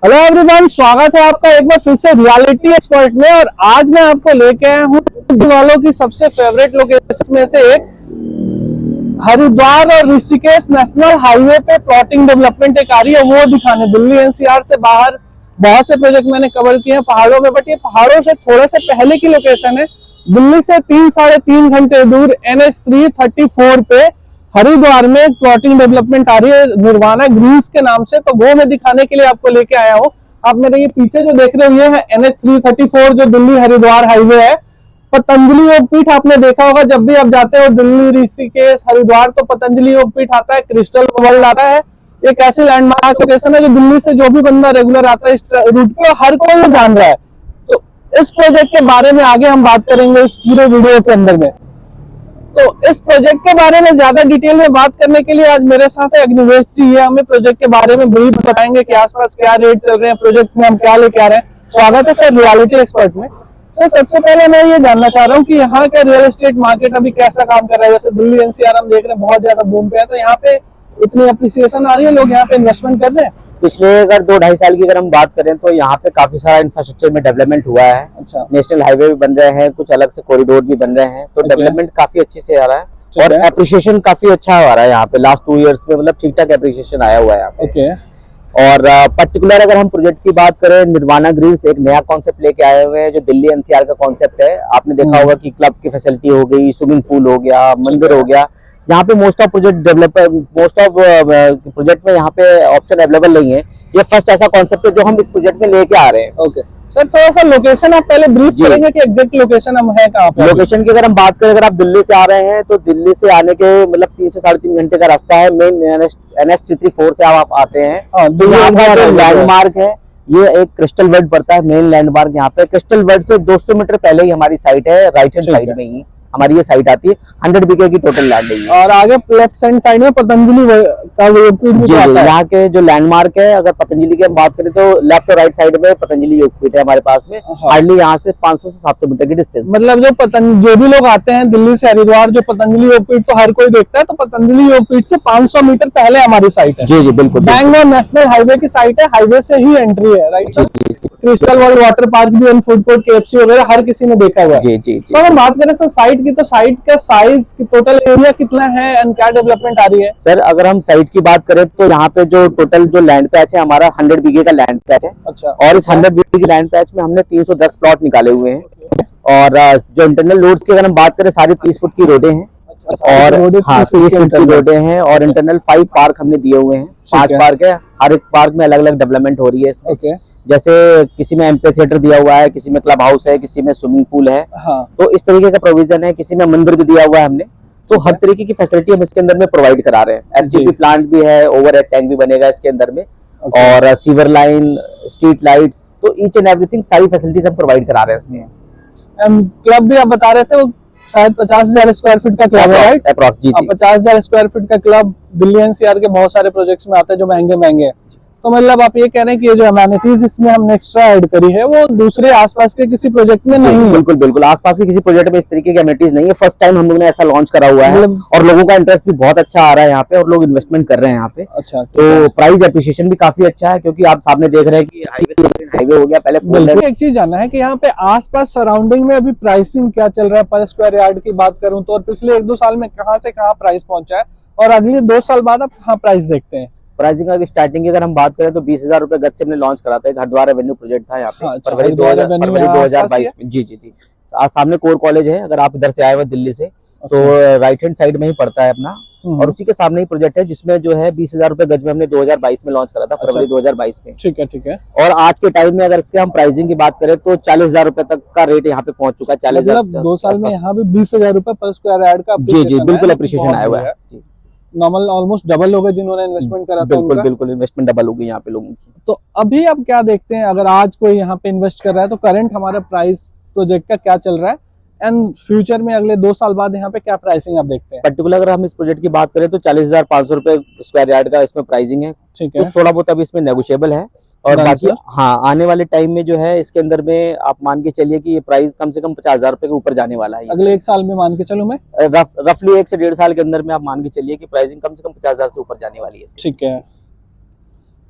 Hello everyone, स्वागत है आपका एक बार फिर से रियलिटी एक्सपर्ट में। और आज मैं आपको लेके आया हूँ वालों की सबसे फेवरेट लोकेशन में से एक, हरिद्वार और ऋषिकेश नेशनल हाईवे पे प्लॉटिंग डेवलपमेंट एक आ रही है, वो दिखाने। दिल्ली एनसीआर से बाहर बहुत से प्रोजेक्ट मैंने कवर किए हैं पहाड़ों में, बट ये पहाड़ों से थोड़े से पहले की लोकेशन है। दिल्ली से 3-3.5 घंटे दूर NH-334 पे हरिद्वार में प्लॉटिंग डेवलपमेंट आ रही है निर्वाणा ग्रीन्स के नाम से, तो वो मैं दिखाने के लिए आपको लेके आया हूँ। आप मेरे ये पीछे जो देख रहे हो ये है NH-334 जो दिल्ली हरिद्वार हाईवे है। पतंजलि योगपीठ आपने देखा होगा, जब भी आप जाते हो दिल्ली ऋषिकेश हरिद्वार तो पतंजलि योगपीठ आता है, क्रिस्टल वर्ल्ड आता है। एक ऐसी लैंडमार्क लोकेशन है जो दिल्ली से जो भी बंदा रेगुलर आता है इस रूट पे हर कोई जान रहा है। तो इस प्रोजेक्ट के बारे में आगे हम बात करेंगे इस पूरे वीडियो के अंदर में। तो इस प्रोजेक्ट के बारे में ज्यादा डिटेल में बात करने के लिए आज मेरे साथ है अग्निवेश जी। ये हमें प्रोजेक्ट के बारे में ब्रीफ बताएंगे कि आसपास क्या रेट चल रहे हैं, प्रोजेक्ट में हम क्या लेके आ रहे हैं। स्वागत है सर रियलिटी एक्सपर्ट में। सर सबसे पहले मैं ये जानना चाह रहा हूँ कि यहाँ का रियल एस्टेट मार्केट अभी कैसा काम कर रहा है। जैसे दिल्ली एनसीआर हम देख रहे हैं बहुत ज्यादा बूम पे है, तो यहाँ पे इतनी अप्रिसिएशन आ रही है, लोग यहाँ पे इन्वेस्टमेंट कर रहे हैं। पिछले अगर 2-2.5 साल की अगर हम बात करें तो यहाँ पे काफी सारा इंफ्रास्ट्रक्चर में डेवलपमेंट हुआ है। अच्छा। नेशनल हाईवे भी बन रहे हैं, कुछ अलग से कॉरिडोर भी बन रहे हैं, तो डेवलपमेंट काफी अच्छे से आ रहा है और एप्रिसिएशन काफी अच्छा आ रहा है यहाँ पे। लास्ट 2 इयर्स में मतलब ठीक ठाक एप्रिसिएशन आया हुआ है यहाँ पे। और पर्टिकुलर अगर हम प्रोजेक्ट की बात करें, निर्वाणा ग्रीन्स एक नया कॉन्सेप्ट लेके आए हुए हैं जो दिल्ली एनसीआर का कॉन्सेप्ट है। आपने देखा होगा कि क्लब की फैसिलिटी हो गई, स्विमिंग पूल हो गया, मंदिर हो गया। यहाँ पे मोस्ट ऑफ प्रोजेक्ट में यहाँ पे ऑप्शन अवेलेबल नहीं है। ये फर्स्ट ऐसा कॉन्सेप्ट है जो हम इस प्रोजेक्ट में लेके आ रहे हैं। ओके सर, थोड़ा सा लोकेशन आप पहले ब्रीफ करेंगे कि एग्जैक्ट लोकेशन हम है कहाँ पे। लोकेशन की अगर हम बात करें, अगर आप दिल्ली से आ रहे हैं तो दिल्ली से आने के मतलब 3 से 3.5 घंटे का रास्ता है। मेन NH-334 से आप आते हैं तो यहाँ का जो लैंडमार्क है ये एक क्रिस्टल वर्ल्ड पड़ता है। मेन लैंडमार्क यहाँ पे क्रिस्टल वर्ल्ड से 200 मीटर पहले ही हमारी साइट है। राइट हैंड साइड में ही हमारी ये साइट आती है। 100 बीघे की टोटल लैंड है और आगे लेफ्ट हैंड साइड में पतंजलि का योगपीठ भी आता है। यहाँ के जो लैंडमार्क है, अगर पतंजलि की हम बात करें तो लेफ्ट और राइट साइड में पतंजलि योगपीठ है हमारे पास में। हार्डली यहाँ से 500 से 700 मीटर की डिस्टेंस। मतलब जो भी लोग आते हैं दिल्ली से हरिद्वार, जो पतंजलि योगपीठ तो हर कोई देखता है, तो पतंजलि योगपीठ से 500 मीटर पहले हमारी साइट है। जी जी बिल्कुल। बैंगलोर नेशनल हाईवे की साइट है, हाईवे से ही एंट्री है। Right sir. Crystal world water park भी, फूड कोर्ट, KFC वगैरह हर किसी ने देखा हुआ है। जी जी जी। तो हम बात करें सर साइट की, तो साइट का साइज टोटल एरिया कितना है एंड क्या डेवलपमेंट आ रही है। सर अगर हम साइट की बात करें तो यहाँ पे जो टोटल जो लैंड पैच है हमारा 100 बीघे का लैंड पैच है। अच्छा। और इस 100 बीघे के लैंड पैच में हमने 310 प्लॉट निकाले हुए हैं। और जो इंटरनल रोड्स की अगर हम बात करें, सारी 30 फुट की रोडें हैं। और हाँ 30 फुट की रोडें हैं और इंटरनल 5 पार्क हमने दिए हुए हैं। 5 पार्क है, हर एक पार्क में अलग अलग डेवलपमेंट हो रही है इसमें। जैसे किसी में एम्पी थिएटर दिया हुआ है, किसी में क्लब हाउस है, किसी में स्विमिंग पूल है। तो इस तरीके का प्रोविजन है। किसी में मंदिर भी दिया हुआ है हमने। तो हर तरीके की फैसिलिटी हम इसके अंदर में प्रोवाइड करा रहे हैं। STP प्लांट भी है, ओवरहेड टैंक भी बनेगा इसके अंदर में, और सीवर लाइन, स्ट्रीट लाइट्स, तो ईच एंड एवरीथिंग सारी फैसिलिटीज हम प्रोवाइड करा रहे हैं इसमें। क्लब भी आप बता रहे थे, वो शायद 50,000 स्क्वायर फीट का क्लब है, राइट? अप्रॉक्स जी जी। 50,000 स्क्वायर फीट का क्लब दिल्ली एनसीआर के बहुत सारे प्रोजेक्ट्स में आता है जो महंगे महंगे हैं। तो मतलब आप ये कह रहे हैं कि ये जो अमेनिटीज इसमें हमने एक्स्ट्रा ऐड करी है वो दूसरे आसपास के किसी प्रोजेक्ट में नहीं है। बिल्कुल बिल्कुल, आसपास के किसी प्रोजेक्ट में इस तरीके की अमेनिटीज नहीं है। फर्स्ट टाइम हम लोगों ने ऐसा लॉन्च करा हुआ है और लोगों का इंटरेस्ट भी बहुत अच्छा आ रहा है यहाँ पे और लोग इन्वेस्टमेंट कर रहे हैं यहाँ पे। अच्छा। तो प्राइस एप्रिसिएशन भी काफी अच्छा है, क्योंकि आप सामने देख रहे हैं कि हाईवे हो गया पहले। एक चीज जानना है कि यहाँ पे आसपास सराउंडिंग में अभी प्राइसिंग क्या चल रहा है पर स्क्वायर यार्ड की बात करूं तो, और पिछले 1-2 साल में कहाँ से कहाँ प्राइस पहुंचा है और अगले 2 साल बाद आप कहाँ प्राइस देखते हैं। प्राइसिंग की स्टार्टिंग की अगर हम बात करें तो 20,000 रुपए गज से हमने लॉन्च करा था। एक हरिद्वार रेवेन्यू प्रोजेक्ट था यहाँ पे फरवरी 2022 में। जी जी जी। आज सामने कोर कॉलेज है, अगर आप इधर से आए हुए दिल्ली से तो राइट हैंड साइड में ही पड़ता है अपना। और उसी के सामने ही प्रोजेक्ट है जिसमें जो है 20,000 रुपए गज में हमने 2022 में लॉन्च करा था, फरवरी 2022 में। ठीक है ठीक है। और आज के टाइम में अगर इसके हम प्राइसिंग की बात करें तो 40,000 रुपए तक का रेट यहाँ पे पहुंच चुका है। 40,000 2 साल में यहाँ पे 20,000 रुपए पर स्क्वायर यार्ड का। जी जी बिल्कुल अप्रिसिएशन आया हुआ है। नॉर्मल ऑलमोस्ट डबल हो गए जिन्होंने इन्वेस्टमेंट करा था। बिल्कुल बिल्कुल इन्वेस्टमेंट डबल हो गई यहाँ पे लोगों की। तो अभी आप क्या देखते हैं, अगर आज कोई यहाँ पे इन्वेस्ट कर रहा है तो करंट हमारा प्राइस प्रोजेक्ट का क्या चल रहा है एंड फ्यूचर में अगले 2 साल बाद यहाँ पे क्या प्राइसिंग आप देखते हैं। पर्टिकुलर अगर हम इस प्रोजेक्ट की बात करें तो 40,500 रुपए स्क्वायर यार्ड का इसमें प्राइसिंग है। ठीक है। थोड़ा बहुत अभी इसमें नेगोशिएबल है और बाकी हाँ आने वाले टाइम में जो है इसके अंदर में आप मान के चलिए कि ये प्राइस कम से कम 50,000 रुपए के ऊपर जाने वाला है। अगले 1 साल में मान के चलूं मैं, रफली 1 से 1.5 साल के अंदर में आप मान के चलिए कि प्राइसिंग कम से कम 50,000 से ऊपर जाने वाली है। ठीक है।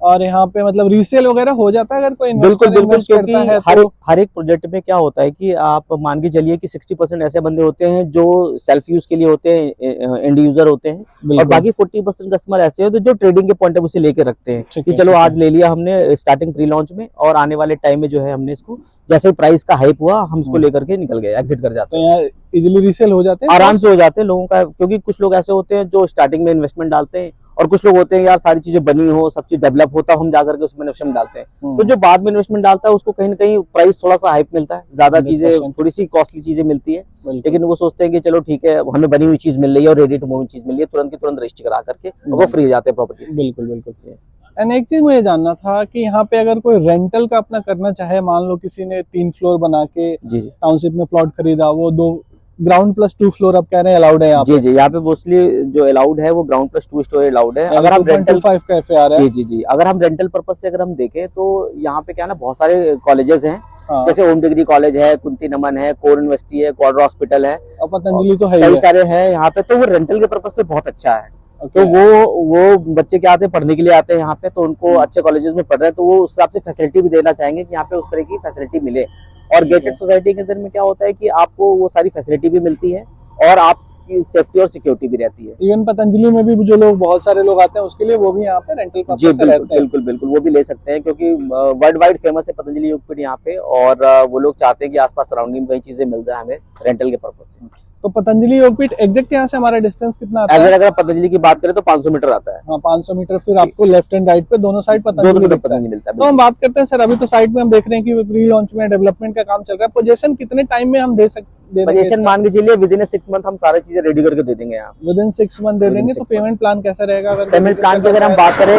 और यहाँ पे मतलब रीसेल वगैरह हो जाता है अगर कोई बिल्कुल इन्वेस्टर बिल्कुल, इन्वेस्ट क्योंकि करता है हर तो? हर एक प्रोजेक्ट में क्या होता है कि आप मान के चलिए कि 60% ऐसे बंदे होते हैं जो सेल्फ यूज के लिए होते हैं, एंड यूजर होते हैं, और बिल्कुल बाकी 40% कस्टमर ऐसे होते हैं जो ट्रेडिंग के पॉइंट ऑफ व्यू से लेके रखते हैं ठीक कि है, चलो ठीक है। आज ले लिया हमने स्टार्टिंग प्री लॉन्च में, और आने वाले टाइम में जो है हमने इसको जैसे ही प्राइस का हाइप हुआ हम इसको लेकर के निकल गए, एग्जिट कर जाते तो हैं, यहाँ इजिली रीसेल हो जाते हैं आराम से हो जाते हैं लोगों का। क्योंकि कुछ लोग ऐसे होते हैं जो स्टार्टिंग में इन्वेस्टमेंट डालते हैं, और कुछ लोग होते हैं यार सारी चीजें बनी हो, सब चीज डेवलप होता हम जाकर के उसमें इन्वेस्टमेंट डालते हैं। तो जो बाद में इन्वेस्टमेंट डालता है उसको कहीं ना कहीं प्राइस थोड़ा सा हाइप मिलता है, ज्यादा चीजें 100% थोड़ी सी कॉस्टली चीजें मिलती है, बिल्कुल लेकिन वो सोचते हैं कि चलो ठीक है हमें बनी हुई चीज मिल रही है और रेडी टू मूव चीज मिल रही है, तुरंत की तुरंत रजिस्टर करा करके वो फ्री हो जाते हैं प्रॉपर्टी से। बिल्कुल बिल्कुल। एंड एक चीज मुझे जानना था कि यहाँ पे अगर कोई रेंटल का अपना करना चाहे, मान लो किसी ने 3 फ्लोर बना के जी जी टाउनशिप में प्लॉट खरीदा, वो 2 ग्राउंड प्लस 2 फ्लोर आप कह रहे हैं अलाउड है यहाँ जी पे? जी, यहाँ पे मोस्टली जो अलाउड है वो ग्राउंड प्लस 2 स्टोरी अलाउड है। अगर हम रेंटल 2.25 का FAR है। जी जी जी, अगर हम रेंटल पर्पज से अगर हम देखें तो यहाँ पे क्या है ना, बहुत सारे कॉलेजेस हैं, हाँ। जैसे ओम डिग्री कॉलेज है, कुंती नमन है, कोर यूनिवर्सिटी है, क्वाड्रा हॉस्पिटल है, और पतंजलि तो है ही कई है। सारे हैं यहाँ पे, तो वो रेंटल के पर्पज से बहुत अच्छा है। ओके। तो वो बच्चे क्या आते हैं पढ़ने के लिए आते हैं यहाँ पे, तो उनको अच्छे कॉलेजेस में पढ़ रहे हैं, तो वो उस हिसाब से फैसिलिटी भी देना चाहेंगे कि यहाँ पे उस तरह की फैसिलिटी मिले। और गेटेड सोसाइटी के अंदर में क्या होता है कि आपको वो सारी फैसिलिटी भी मिलती है और आपकी सेफ्टी और सिक्योरिटी भी रहती है। इवन पतंजलि में भी जो लोग, बहुत सारे लोग आते हैं उसके लिए वो भी यहाँ पे रेंटल जी पर्पज से बिल्कुल रहते हैं। बिल्कुल बिल्कुल, वो भी ले सकते हैं, क्योंकि वर्ल्ड वाइड फेमस है पतंजलि योगपीठ यहाँ पे, और वो लोग चाहते हैं कि आसपास सराउंडिंग में कई चीजें मिल जाए हमें रेंटल के पर्पज से। तो पतंजलि योगपीठ एग्जैक्ट यहाँ से हमारा डिस्टेंस कितना आता है? अगर पतंजलि की बात करें तो 500 मीटर आता है। हाँ 500 मीटर, फिर आपको लेफ्ट एंड राइट पे दोनों साइड दोनों पतंजलि तरफ दिखता है। पतंजलि मिलता है। तो हम बात करते हैं सर, अभी तो साइट में हम देख रहे हैं कि प्री लॉन्च में डेवलपमेंट का काम चल रहा है। पोजीशन कितने टाइम में हम दे देंगे? पोजीशन मान के चलिए विद इन 6 मंथ हम सारी चीजें रेडी करके दे देंगे यहाँ। With in 6 month they Within देंगे। तो 6 पेमेंट प्लान कैसा रहेगा? अगर पेमेंट प्लान की अगर हम बात करें,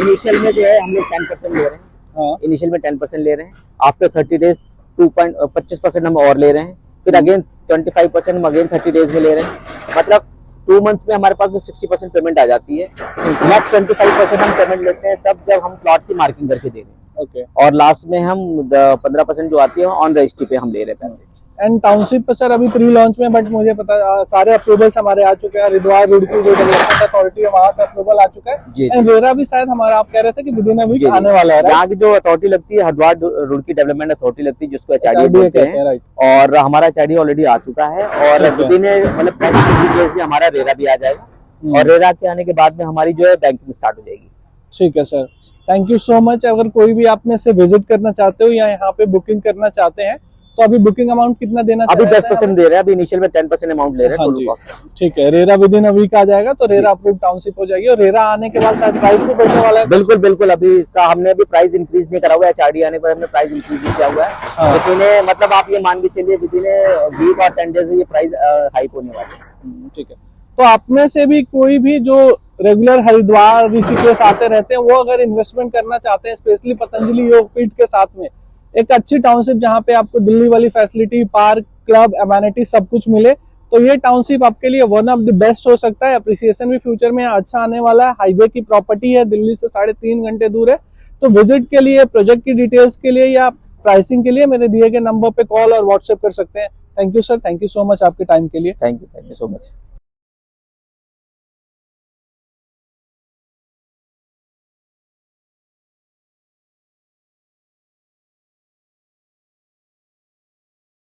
इनिशियल में जो है हम लोग 10% ले रहे हैं। हाँ इनिशियल में 10% ले रहे हैं, आफ्टर 30 डेज 25% हम और ले रहे हैं, फिर अगेन 25% हम अगेन 30 डेज में ले रहे हैं। मतलब 2 मंथ्स में हमारे पास में 60% पेमेंट आ जाती है। नेक्स्ट 25% हम पेमेंट लेते हैं तब जब हम प्लॉट की मार्किंग करके दे रहे हैं। ओके। और लास्ट में हम 15% जो आती है ऑन रजिस्ट्री पे हम ले रहे हैं पैसे। एंड टाउनशिप पर सर अभी प्री लॉन्च में, बट मुझे पता सारे अप्रूवल्स हमारे आ चुके हैं। हरिद्वार रुड़की जो डेवलपमेंट अथॉरिटी है वहां से अप्रूवल आ चुका है। जी एंड रेरा भी शायद हमारा, आप कह रहे थे कि विद इन अ वीक जी, आने वाला है। यहाँ की जो अथॉरिटी लगती है हरिद्वार रुड़की डेवलपमेंट अथॉरिटी लगती है, जिसको HRDA बोलते हैं, राइट। और हमारा HRDA ऑलरेडी आ चुका है, और ठीक है। विद इन मतलब 20 डेज में हमारा रेरा भी आ जाएगा, और रेरा के आने के बाद में हमारी जो है बैंकिंग स्टार्ट हो जाएगी। ठीक है sir, thank you so much. अगर कोई भी आप में से विजिट करना चाहते हो या यहाँ पे बुकिंग करना चाहते हैं तो अभी बुकिंग अमाउंट कितना देना अभी चाहते हैं? 10% दे रहे हैं, अभी इनिशियल में 10% अमाउंट ले रहे हैं हाँ टोटल जी। कॉस्ट का। ठीक है, RERA within a week आ जाएगा तो रेरा अप्रूव टाउनशिप हो जाएगी। और रेरा आने के बाद शायद प्राइस भी बढ़ने वाला है। बिल्कुल बिल्कुल, अभी इसका हमने अभी प्राइस इंक्रीज नहीं करा हुआ है, HRDA आने पर हमने प्राइस इंक्रीज नहीं किया हुआ है, हाँ। लेकिन मतलब आप ये मान के चलिए विद इन वीक और 10 डेज ये प्राइस हाइक होने वाले हैं। ठीक है, तो आप में से भी कोई भी जो रेगुलर हरिद्वार ऋषिकेश आते रहते हैं, वो अगर इन्वेस्टमेंट करना चाहते हैं स्पेशली पतंजलि योगपीठ के साथ में, एक अच्छी टाउनशिप जहाँ पे आपको दिल्ली वाली फैसिलिटी, पार्क, क्लब, एमेनिटी सब कुछ मिले, तो ये टाउनशिप आपके लिए वन ऑफ द बेस्ट हो सकता है। अप्रिसिएशन भी फ्यूचर में अच्छा आने वाला है। हाईवे की प्रॉपर्टी है, दिल्ली से 3.5 घंटे दूर है। तो विजिट के लिए, प्रोजेक्ट की डिटेल्स के लिए या प्राइसिंग के लिए मेरे दिए गए नंबर पे कॉल और व्हाट्सएप कर सकते हैं। Thank you sir, thank you so much आपके टाइम के लिए। Thank you so much.